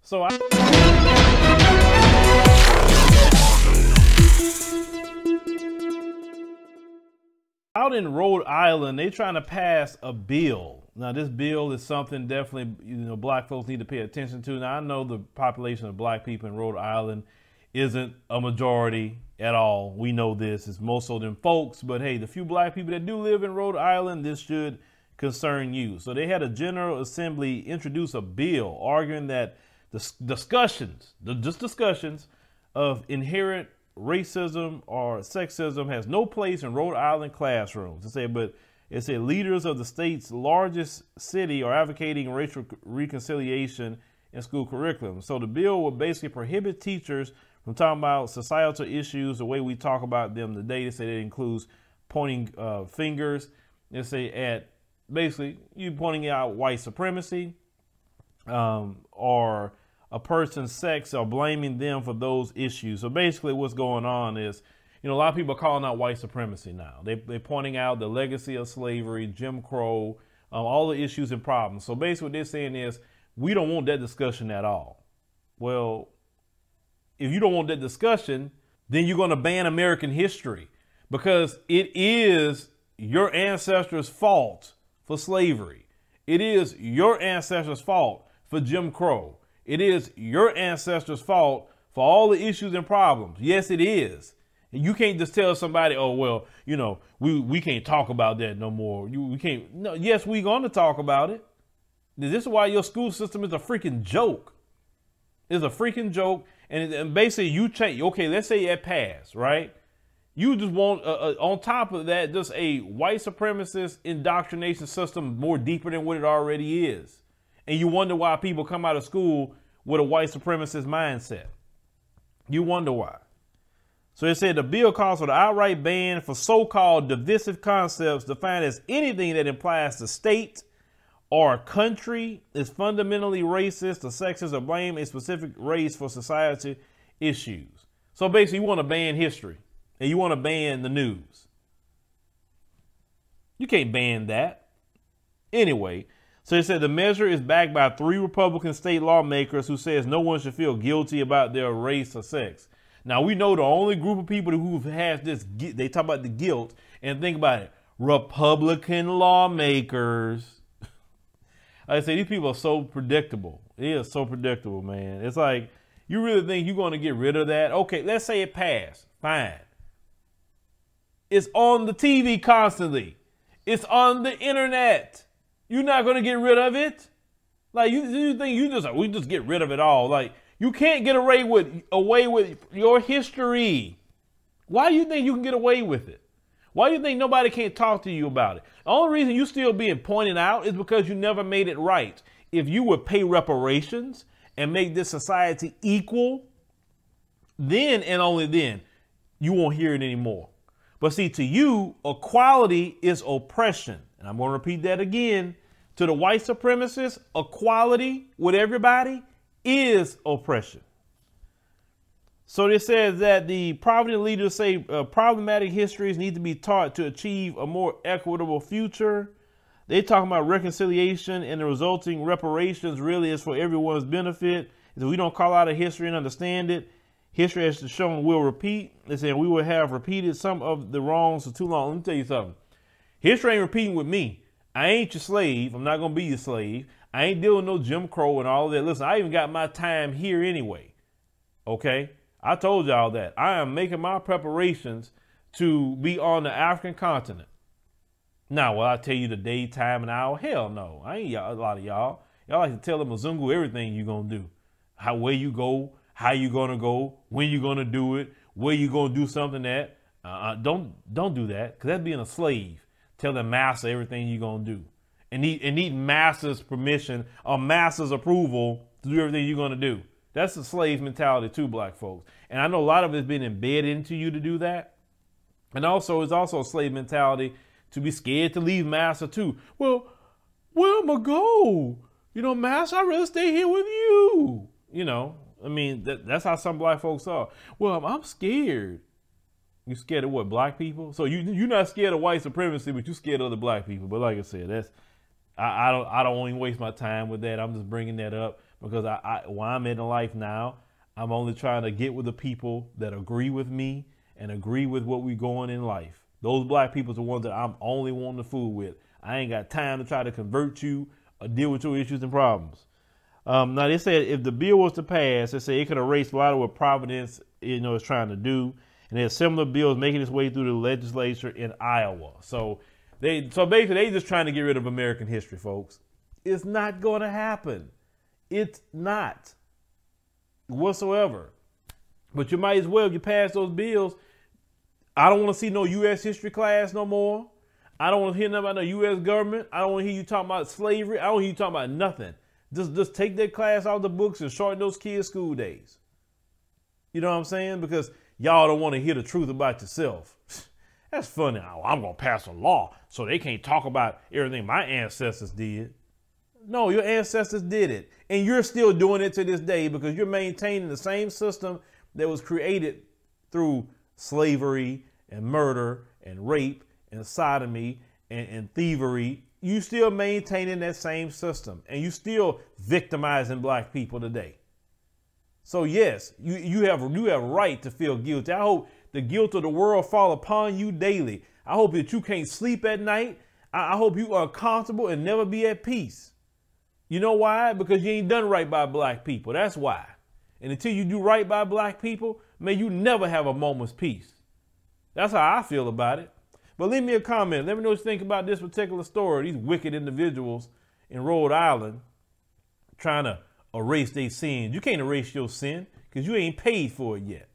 So out in Rhode Island, they're trying to pass a bill. Now, this bill is something definitely, black folks need to pay attention to. Now, I know the population of black people in Rhode Island isn't a majority at all. We know this. It's most of them folks. But hey, the few black people that do live in Rhode Island, this should concern you. So they had a General Assembly introduce a bill arguing that the discussions of inherent racism or sexism has no place in Rhode Island classrooms. It said leaders of the state's largest city are advocating racial reconciliation in school curriculum. So the bill would basically prohibit teachers from talking about societal issues the way we talk about them today. They say it includes pointing fingers. They say at basically you pointing out white supremacy or a person's sex or blaming them for those issues. So basically what's going on is, a lot of people are calling out white supremacy now. They're pointing out the legacy of slavery, Jim Crow, all the issues and problems. So basically what they're saying is we don't want that discussion at all. Well, if you don't want that discussion, then you're going to ban American history because it is your ancestors' fault for slavery. It is your ancestors' fault for Jim Crow. It is your ancestors' fault for all the issues and problems. Yes, it is. You can't just tell somebody, oh, well, we can't talk about that no more. We can't. No, yes, we're going to talk about it. This is why your school system is a freaking joke. It's a freaking joke. And basically you change. Okay, let's say it passed, right? You just want, on top of that, just a white supremacist indoctrination system more deeper than what it already is. And you wonder why people come out of school with a white supremacist mindset. You wonder why. So it said the bill calls for the outright ban for so-called divisive concepts defined as anything that implies the state or a country is fundamentally racist or sexist or blame a specific race for society issues. So basically you want to ban history and you want to ban the news. You can't ban that. Anyway, so it said the measure is backed by 3 Republican state lawmakers who says no one should feel guilty about their race or sex. Now, we know the only group of people who has this, they talk about the guilt, and think about it, Republican lawmakers. Like I say, these people are so predictable. It is so predictable, man. It's like, you really think you're going to get rid of that? Okay, let's say it passed. Fine. It's on the TV constantly. It's on the internet. You're not going to get rid of it? Like, you think we just get rid of it all? Like, you can't get away with your history. Why do you think you can get away with it? Why do you think nobody can't talk to you about it? The only reason you still being pointed out is because you never made it right. If you would pay reparations and make this society equal, then and only then, you won't hear it anymore. But see, to you, equality is oppression. And I'm going to repeat that again. To the white supremacists, equality with everybody is oppression. So it says that the prominent leaders say problematic histories need to be taught to achieve a more equitable future. They talking about reconciliation and the resulting reparations really is for everyone's benefit. If we don't call out a history and understand it, history has shown will repeat. They say we will have repeated some of the wrongs for too long. Let me tell you something. History ain't repeating with me. I ain't your slave. I'm not going to be your slave. I ain't dealing with no Jim Crow and all of that. Listen, I even got my time here anyway. Okay? I told y'all that. I am making my preparations to be on the African continent. Now, will I tell you the day, time, and hour? Hell no. I ain't a lot of y'all. Y'all like to tell the mzungus everything you're going to do. Where you go, how you going to go, when you going to do it, where you going to do something at. Don't do that, because that's being a slave. Tell the master everything you're going to do. And need master's permission or master's approval to do everything you're going to do. That's the slave mentality too, black folks. And I know a lot of it's been embedded into you to do that. And also, it's also a slave mentality to be scared to leave master too. Well, where am I go? Master, I'd rather stay here with you. I mean, that's how some black folks are. Well, I'm scared. You scared of what, black people? So you're not scared of white supremacy, but you're scared of the black people. But like I said, I don't even waste my time with that. I'm just bringing that up because where I'm in life now, I'm only trying to get with the people that agree with me and agree with what we're going in life. Those black people are the ones that I'm only wanting to fool with. I ain't got time to try to convert you or deal with your issues and problems. Now, they said if the bill was to pass, they say it could erase a lot of what Providence, is trying to do. And there's similar bills making its way through the legislature in Iowa. So basically they just trying to get rid of American history, folks. It's not going to happen. It's not whatsoever. But you might as well, if you pass those bills. I don't want to see no U.S. history class no more. I don't want to hear nothing about the U.S. government. I don't want to hear you talking about slavery. I don't want to hear you talking about nothing. Just take that class out of the books and shorten those kids' school days. You know what I'm saying? Because y'all don't want to hear the truth about yourself. That's funny. Oh, I'm going to pass a law so they can't talk about everything my ancestors did. No, your ancestors did it. And you're still doing it to this day because you're maintaining the same system that was created through slavery and murder and rape and sodomy and thievery. You still maintaining that same system and you still victimizing black people today. So yes, you have right to feel guilty. I hope the guilt of the world fall upon you daily. I hope that you can't sleep at night. I hope you are comfortable and never be at peace. You know why? Because you ain't done right by black people. That's why. And until you do right by black people, may you never have a moment's peace. That's how I feel about it. But leave me a comment. Let me know what you think about this particular story. These wicked individuals in Rhode Island trying to erase their sins. You can't erase your sin because you ain't paid for it yet.